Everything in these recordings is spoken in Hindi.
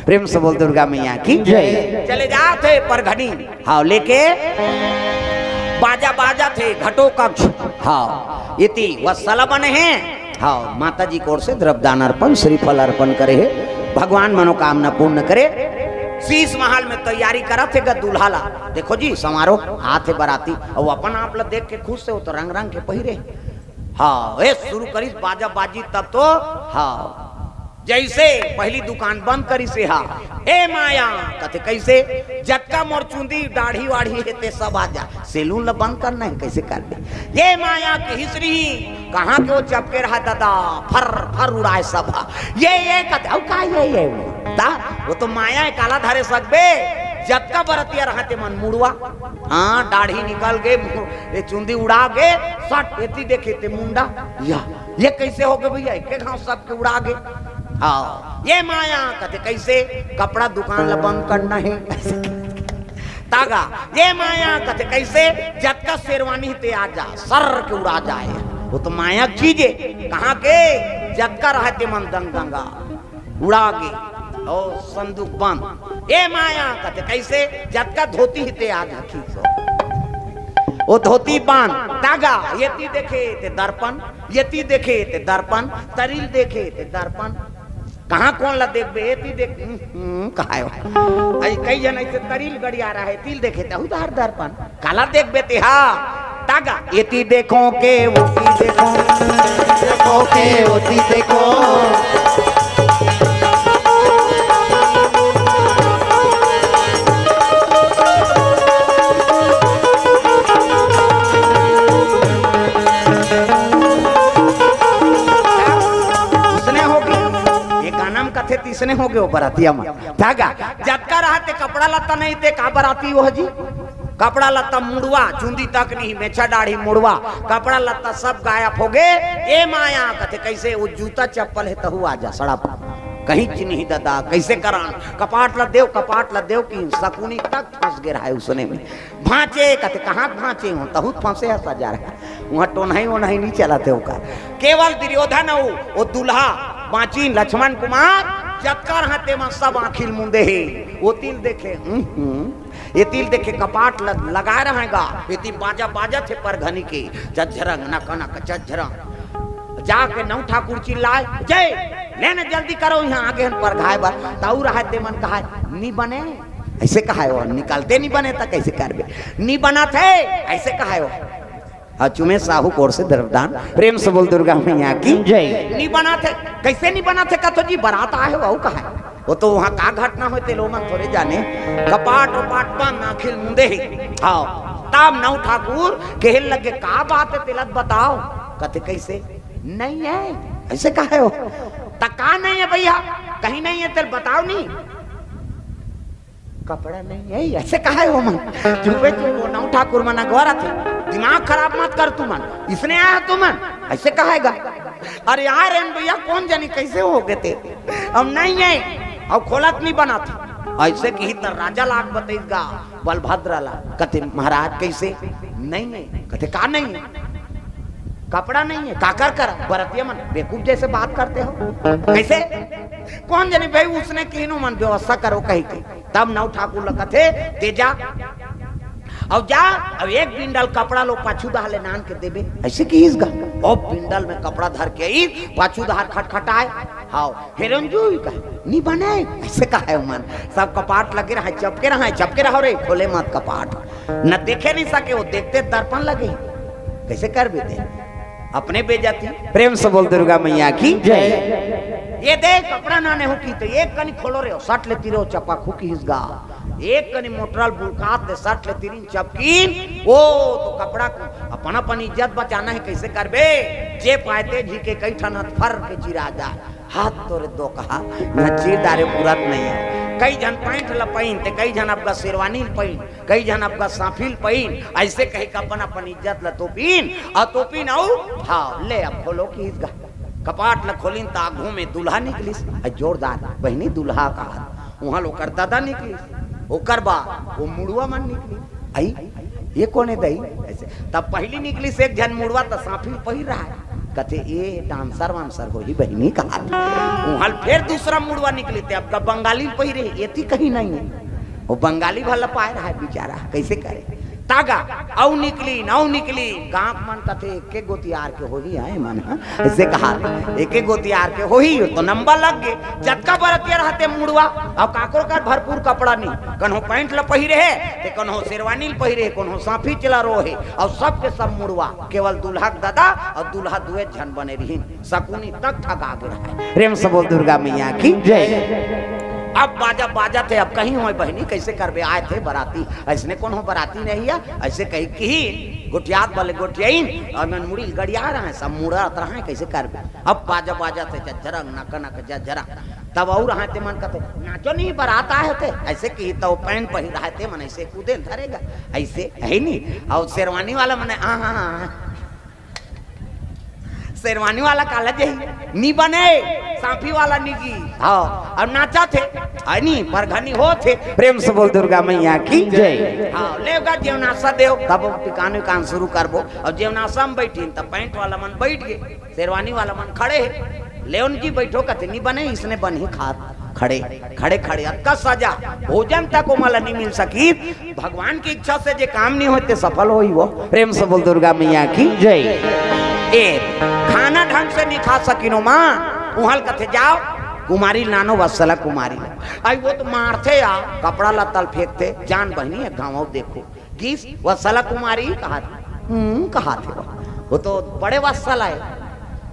प्रेम से बोल दुर्गा मैया की जय। चले जाते परघनी, हाँ लेके बाजा बाजा थे घटो कक्ष, हाँ इति वत्सल बने हैं, हाँ माता जी की ओर से द्रव्यदान अर्पण श्रीफल अर्पण करे है, भगवान मनोकामना पूर्ण करे। शीश महल में तैयारी करा थे दूल्हा ला, देखो जी समारोह आते बराती और अपन आप लोग देख के खुश से हो तो रंग रंग के पहिरे, हाँ वे शुरू करी बाजा बाजी तब तो हाँ जैसे पहली दुकान बंद करी से, हाँ ए माया कहते कैसे जटका मोर चुंदी दाढ़ी वाढ़ी हेते सब आ जा, सैलून ला बंद करना है कैसे कर दे, ये माया की हिस्ट्री कहाँ के वो चपके रहा दादा फर फर उड़ाए सब, ये कहते अब का ये ता वो तो माया है काला धारे सकबे, जटका बरतिया रहते मन मुड़वा, हाँ दाढ़ी निकल गए चुंदी उड़ा गए सट एती देखे ते मुंडा, या ये कैसे हो गए भैया एक घाव सबके उड़ा गए, हाँ ये माया कहते कैसे कपड़ा दुकान ला बंद करना है तागा, ये माया कहते कैसे जटका शेरवानी ते आ जा सर के उड़ा जाए, वो तो माया चीजे कहाँ के जटका रहते मन दंग दंगा उड़ा गए और संदूक बंद, ये माया कहते कैसे जटका धोती हिते आ जा खींचो, वो धोती बांध तागा, येती देखे ते दर्पण, येती देखे ते दर्पण, तरील देखे ते दर्पण, कहाँ कौन ला देख बे ती देख कहा हो आई कई जन ऐसे तरील गड़ी आ रहा है तिल देखे ता उधार दर्पण काला देख बेते, हाँ तागा येती देखो के वो ती देखो, देखो के वो ती देखो, तीसने हो गए बरातिया में धागा जटका रहते कपड़ा लत्ता नहीं थे का बराती वो जी, कपड़ा लत्ता मुड़वा चुंदी तक नहीं मेछा दाढ़ी मुड़वा कपड़ा लत्ता सब गायब हो गए, ए माया कहते कैसे वो जूता चप्पल है तहु आजा सड़प कहीं नहीं दादा कैसे करान कपाट ला देव की शकुनी तक फंस गए रहा है उसने में, भांचे कहते कहाँ भांचे हो तहु फंसे है सजा रहा वहाँ टोनही वो नहीं चला थे का, केवल दुर्योधन वो दुल्हा बाची लक्ष्मण कुमार जटका रहते में सब आखिल मुंदे है, वो तिल देखे ये तिल देखे कपाट लगा रहेगा, ये तिल बाजा बाजा थे परघनी के झरंग नक नक झरंग जाके नौ ठाकुर चिल्लाए जय लेने जल्दी करो यहाँ आगे पर घाय बार ताऊ रहते मन कहा नी बने ऐसे कहा हो निकलते नहीं बने था कैसे कर नी बना थे ऐसे कहा हो, चुमे साहू कोर से द्रव्यदान प्रेम से बोल दुर्गा मैया की जय। नहीं बना थे कैसे नहीं बना थे कतो जी बारात आए हो कहा है वो तो वहाँ का घटना होते लोग थोड़े जाने, कपाट वपाट बंद आखिल मुंदे ही, हाँ तब नौ ठाकुर कहने लगे का बात है तिलक बताओ, कहते कैसे नहीं है ऐसे कहा हो, तका नहीं है भैया कहीं नहीं है तेल बताओ नहीं, कपड़ा नहीं है ऐसे कहा है वो मन चुपे वो नौ ठाकुर मना गौरा थे, दिमाग खराब मत कर तू मन इसने आया तू मन ऐसे कहेगा, अरे यार भैया कौन जानी कैसे हो गए थे, अब नहीं है अब खोलत नहीं बना था ऐसे की तो राजा लाग बतेगा बलभद्र ला, कहते महाराज कैसे नहीं है, कहते का नहीं है कपड़ा नहीं है काकर कर बरतिया मन बेवकूफ जैसे बात करते हो कैसे कौन जानी भाई उसने किनो मन व्यवस्था करो कही के, तब नौ ठाकुर थे तेजा अब जा अब एक बिंडल कपड़ा लो पाछू दहाले नान के देबे ऐसे की इसगा, अब बिंडल में कपड़ा धर के ई पाछू दहार खटखटाए, हां हेरंजू कहे नी बने ऐसे कहा है मन सब कपाट लगे रहा चपके रहो रे खोले मत कपाट न देखे नहीं सके वो देखते दर्पण लगे कैसे कर बेटे अपने बेजाती, प्रेम से बोल दुर्गा मैया की जय। ये देख कपड़ा नाने हो की तो एक कनी खोलो रे सट लेती रहो चपा खुकी हिसगा, एक कनी मोटरल बुलकात दे सट लेती रही चपकीन, ओ तो कपड़ा को अपन अपन इज्जत बचाना है कैसे करबे, जे पाते जी के कई ठन फर के चिरा जाए, हाथ तोरे दो कहा न चीर डारे पूरत नहीं है, कई जन पैंट ल पहिन ते कई जन आपका शेरवानी पहिन कई जन आपका साफिल पहिन ऐसे कही का अपन अपन इज्जत ल तोपीन और तोपीन आओ हाँ ले अब खोलो की इसका कपाट ल खोलिन ता आगू में दूल्हा निकलिस जोरदार बहनी दूल्हा का वहां लोग कर दादा निकलिस ओकर बा वो मुड़वा मन निकली आई ये कोने दई ऐसे तब पहली निकली से एक जन मुड़वा तो साफिल पहिर रहा है कहते ये डांसर वांसर हो ही बहनी कहा वहां फिर दूसरा मुड़वा निकले थे अब बंगाली पहिरे ये कहीं नहीं है वो बंगाली भला पाए रहा है बेचारा कैसे करे तागा औ निकली गांव मन कथे एक गोतियार के हो ही आए मन ऐसे कहा एक गोतियार के हो ही तो नंबर लग गए जतका बरतिया रहते मुड़वा अब काकरो का भरपूर कपड़ा नहीं कन्हो पैंट ल पहिरे है ते कन्हो शेरवानी ल पहिरे कन्हो साफी चला रो है और सब के सब मुड़वा केवल दूल्हा दादा और दूल्हा दुए जन बने रही शकुनी तक ठगा के रहा प्रेम से बोल दुर्गा मैया की जय। अब बाजा थे अब कहीं हो बहनी कैसे करबे आए थे बराती ऐसने कौन हो बराती नहीं है ऐसे कहीं की गोटियात वाले गोटियाइन और मैं मुड़ी गड़िया रहा है सब मुड़ा रहा है कैसे करबे अब बाजा थे जरा नक जरा तब और रहा थे मन कहते नाचो नहीं बारात आए थे ऐसे की तो पैंट पहन रहे थे मन ऐसे कूदे धरेगा ऐसे है नहीं और शेरवानी वाला मैंने शेरवानी वाला काला जही नी बने सांफी वाला निगी हाँ और नाचा थे नहीं पर घनी हो थे प्रेम से बोल दुर्गा मैया की जय। हाँ लेगा जेवनासा देव तब टिकाने कान शुरू करबो और जेवनासा में बैठी तब पैंट वाला मन बैठ गए शेरवानी वाला मन खड़े है लेवन जी बैठो कहते नहीं बने इसने बन ही खात खड़े अक्का सजा भोजन तक मला नहीं मिल सकी भगवान की इच्छा से जे काम नहीं होते सफल हो ही वो प्रेम से बोल दुर्गा मैया की जय। खाना ढंग से नहीं खा सकिनो माँ उहल कथे जाओ कुमारी नानो वत्सला कुमारी आई वो तो मारते आ कपड़ा लत्तल फेंकते जान बहनी है गाँव देखो गीस वत्सला कुमारी कहा थे वो तो बड़े वत्सला है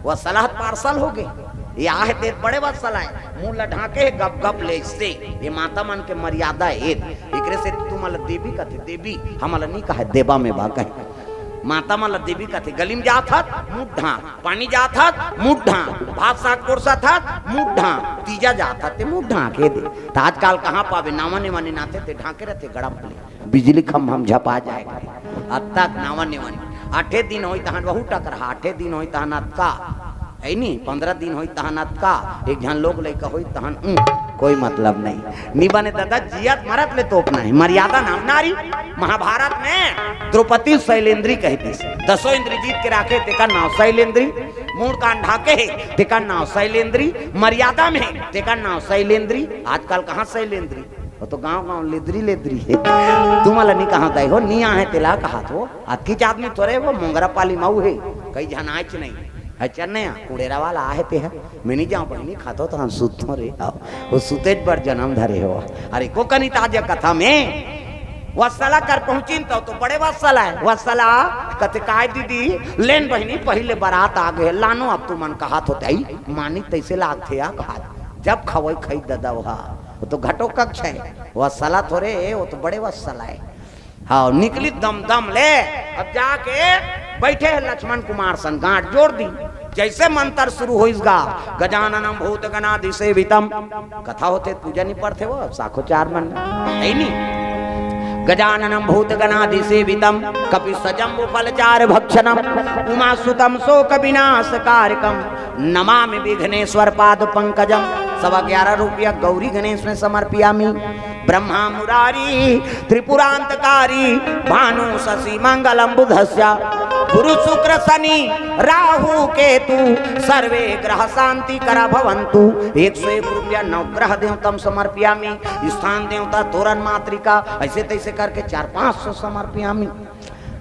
वत्सला पार्सल हो गए या है ते बड़े वत्सला है मुंह लढाके गप गप ले से ये माता मन के मर्यादा है एकरे से तुम देवी कथे देवी हमला नहीं कहा देवा में बा कहे माता माला देवी का थे गली में जात मुठा पानी जात मुठा भात साग कोरसा था मुठा तीजा जाता थे मुठा के दे तो आजकल कहाँ पावे नावने वाने नाते थे ढाके रहते गड़प ले बिजली खम हम झपा जाएगा अब तक नावने वाने 8 दिन होई तहन बहु टकर 8 दिन होई तहन का है नहीं 15 दिन होई तहन का एक जन लोग लेकर होई तहन कोई मतलब नहीं निबने दादा जियत मरत ले तोपना है मर्यादा नाम नारी महाभारत में द्रौपदी शैलेंद्री कहती से 10 इंद्री जीत के राखे तेका नाव शैलेंद्री मूड कान ढाके तेका नाव शैलेंद्री मर्यादा में तेका नाव शैलेंद्री आजकल कहाँ शैलेंद्री वो तो गांव लेद्री है तुम्हारा नहीं कहा हो निया है तिला कहा तो किच आदमी थोड़े वो मोंगरा पाली माऊ है कहीं जनाच नहीं अच्छा नहीं कुड़ेरा वाला आहे ते है मैं नहीं जाऊँ पढ़नी खातो तो हम सुतो रे वो सुतेज पर जन्म धरे हो अरे को कनी ताजा कथा में वत्सला कर पहुंची तो बड़े वत्सला है वत्सला कहते काय दीदी लेन बहनी पहले बारात आ गए लानो अब तू मन कहा तो तई मानी तैसे लाग थे कहा जब खवई खाई दादा वहा वो तो घटो कक्ष है वत्सला थोड़े वो तो बड़े वत्सला है हाँ निकली दम ले अब जाके बैठे है लक्ष्मण कुमार सन गांठ जोड़ दी जैसे मंत्र शुरू हो इसका गजाननम भूत गणाधि सेवितम कथा होते पूजा नहीं पढ़ते वो साखो 4 मन नहीं गजाननम भूत गणाधि सेवितम कपि सजम्बु फलचार भक्षणम उमासुतम शोक विनाश कारकम नमामि विघ्नेश्वर पाद पंकजम 11.25 रुपया गौरी गणेश में समर्पयामि ब्रह्मा मुरारी त्रिपुरांतकारी भानु शशि मंगलम बुधस्य गुरु शुक्र शनि राहु केतु सर्वे ग्रह शांति करा भवंतु 101 रुपया नवग्रह देवतम समर्पयामि स्थान देवता तोरण मातृका ऐसे तैसे करके 400-500 समर्पयामि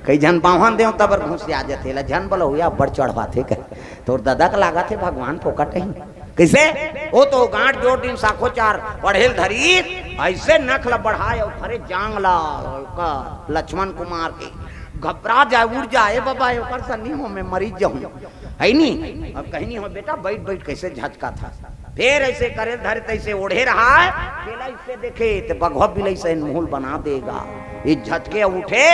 कई जन बावन देवता पर घूस आ जाते जन बोलो हुआ बड़ चढ़वाते कहे तो दादा का लगा थे भगवान फोकट ही कैसे वो तो गांठ जोड़ दिन साखो 4 पढ़ेल धरी ऐसे नखला बढ़ाए अरे जांगला लक्ष्मण कुमार के घबरा जाए उड़ जाए बाबा ओकर सन्नी हो मैं मरीज जाऊं है नहीं अब कहीं नहीं हो बेटा बैठ कैसे झटका था फिर ऐसे करे धरे तैसे ओढ़े रहा है केला इससे देखे तो बघवा बिलई से मुहल बना देगा ये झटके उठे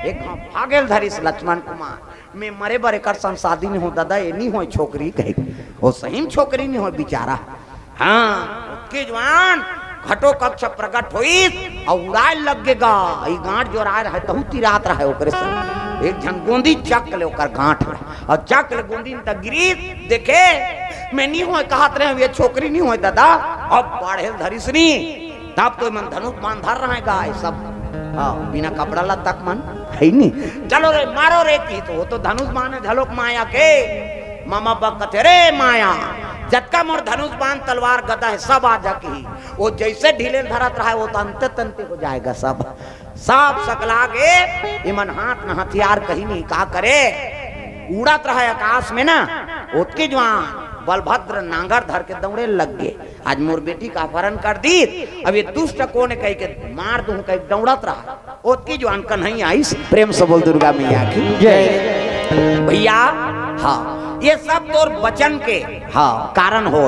एक भागेल धरी लक्ष्मण कुमार मैं मरे बरे कर संसादी नहीं हो दादा ये नहीं हो छोकरी कहे वो सही छोकरी नहीं हो बेचारा हाँ के जवान घटो कक्ष प्रकट हुई और उड़ाए लगेगा ये गांठ जो रहा है तो तिरात रहा है ओकरे से एक झन गोंदी चक ले ओकर गांठ और चक ले गोंदी तक गिरी देखे मैं नहीं हो कहत रहे ये छोकरी नहीं हो दादा अब बढ़े धरिसनी तब तो मन धनुष मान धर रहा है गाय सब बिना कपड़ा ला तक मन है नहीं चलो रे मारो रे की तो वो तो धनुष मान है झलोक माया के मामा बा कथे रे माया जतका मोर धनुष बाण तलवार गदा है सब आ जाके वो जैसे ढीले धरत रहा है वो तंते तंते हो जाएगा सब सकला गे इमन हाथ न हथियार कहीं नहीं का करे उड़त रहा आकाश में ना उसके जवान बलभद्र नांगर धर के दौड़े लग गए आज मोर बेटी का अपहरण कर दी अब ये दुष्ट को ने कह के मार दूं कह दौड़त रहा उसकी जवान कन्हैया आई प्रेम से बोल दुर्गा मैया की जय भैया। हाँ ये सब तोर वचन के हाँ कारण हो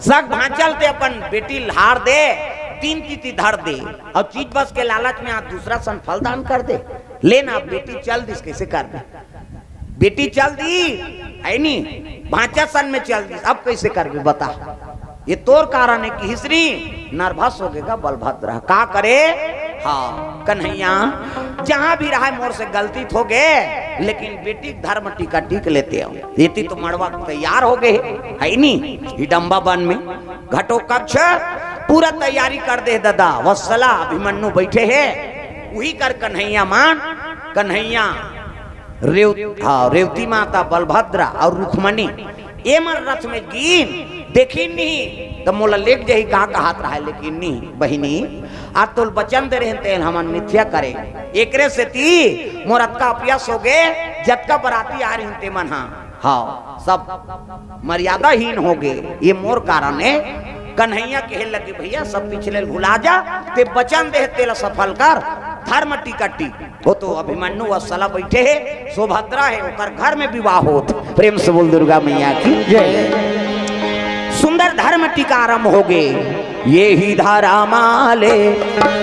सग भांचल ते अपन बेटी हार दे 3 तिथि धर दे और चीज बस के लालच में आप दूसरा सन फलदान कर दे लेना बेटी चल दी कैसे कर दे बेटी चल दी है नी भांचा सन में चल दी अब कैसे कर दे बता ये तोर कारण है कि हिस्री नर्वस हो गएगा बलभद्र का करे। हाँ कन्हैया जहां भी रहा मोर से गलती हो गए लेकिन बेटी धर्म टीका टीक लेते हो बेटी तो मड़वा तैयार हो गए है नी हिडम्बा वन में घटो कक्ष पूरा तैयारी कर दे दादा वत्सला अभिमन्यु बैठे है वही कर कन्हैया मान कन्हैया रेवती माता बलभद्रा और रुक्मणी ये मन रथ में गिन देखी नहीं तो मोला लेक जही कहा हाथ रहा लेकिन नहीं बहिनी आज तो वचन दे रहे हमन मिथ्या करे एकरे से ती मोरत का अपयस हो गए जतका बराती आ रही ते मन हाँ सब मर्यादाहीन हो गए ये मोर कारण है। कन्हैया कहे लगे भैया सब पिछले भुला जा ते वचन दे तेला सफल कर धर्म टिकटी वो तो अभिमन्यु वत्सला बैठे है सुभद्रा है ओकर घर में विवाह होत प्रेम से बोल दुर्गा मैया की जय। सुंदर धर्म टीका आरंभ हो गए ये ही धारा माले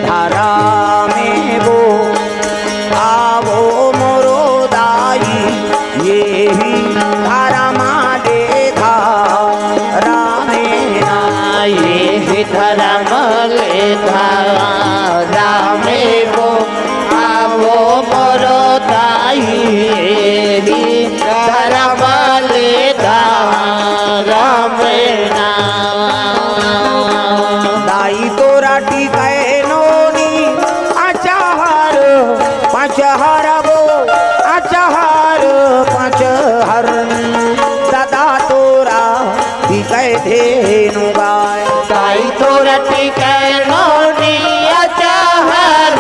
धारा में वो आवो मोरो दाई ये ही धारा माले धारा में ये ही धारा माले धारा में वो आवो मोरो दाई ये ही धारा माले धारा में दाई तोरा टीकाए नोनी अचाहर पचहर वो अचाहर पचहर दादा तोरा टीकाए धेनु गाय दाई तोरा टीकाए नोनी अचाहर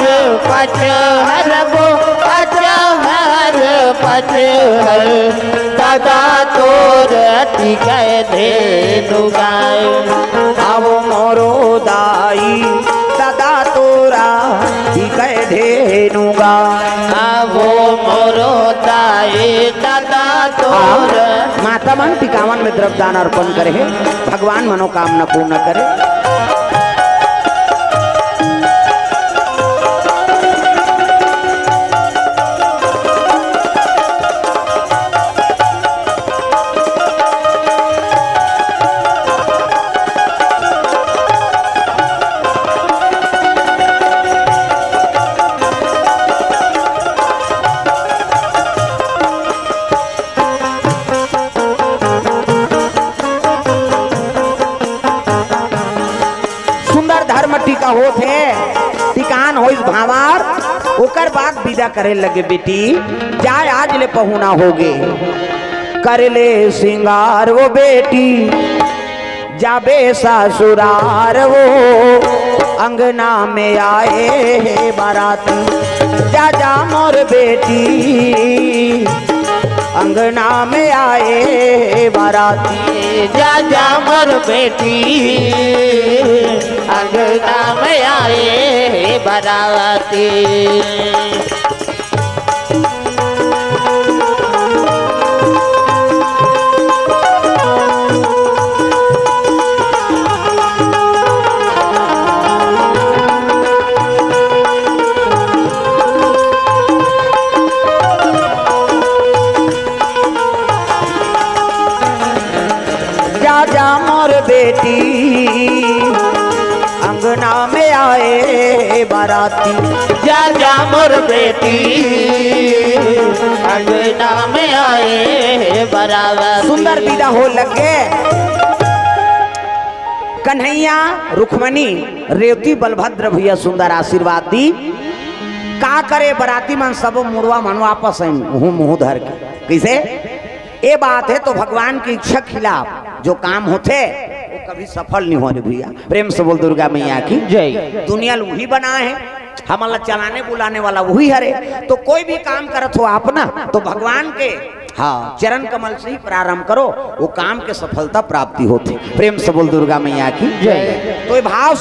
पचहर वो अचाहर पचहर दादा तोरा टीकाए धेनु गाय अब मोरो दाई दादा तोरा टीकाए धेनु गाय आवो मोरो दाई दादा तोर माता मन टिकावन में द्रव्य दान अर्पण करे भगवान मनोकामना पूर्ण करे। टीका होत है टिकान हो इस भावार ओकर बाद विदा करे लगे बेटी जाए आज ले पहुना होगे कर ले सिंगार वो बेटी जाबे ससुरार वो अंगना में आए बाराती जा जा मोर बेटी अंगना में आए बाराती जा जा मोर बेटी अंगना में आए बाराती बेटी अंगना में आए बाराती जा जा मोर बेटी अंगना में आए बाराती सुंदर विदा हो लगे कन्हैया रुक्मणी रेवती बलभद्र भैया सुंदर आशीर्वाद दी का करे बराती मन सब मुड़वा मन वापस मुंह धर के कैसे ये बात है तो भगवान की इच्छा खिलाफ जो काम होते वो कभी सफल नहीं होने भैया। प्रेम से बोल दुर्गा मैया की जय। दुनिया वही बना है, हमारा चलाने बुलाने वाला वही हरे। तो कोई भी काम करत हो आप ना तो भगवान के हाँ चरण कमल से ही प्रारंभ करो, वो काम के सफलता प्राप्ति होती। प्रेम से बोल दुर्गा मैया की जय। तो ये भाव से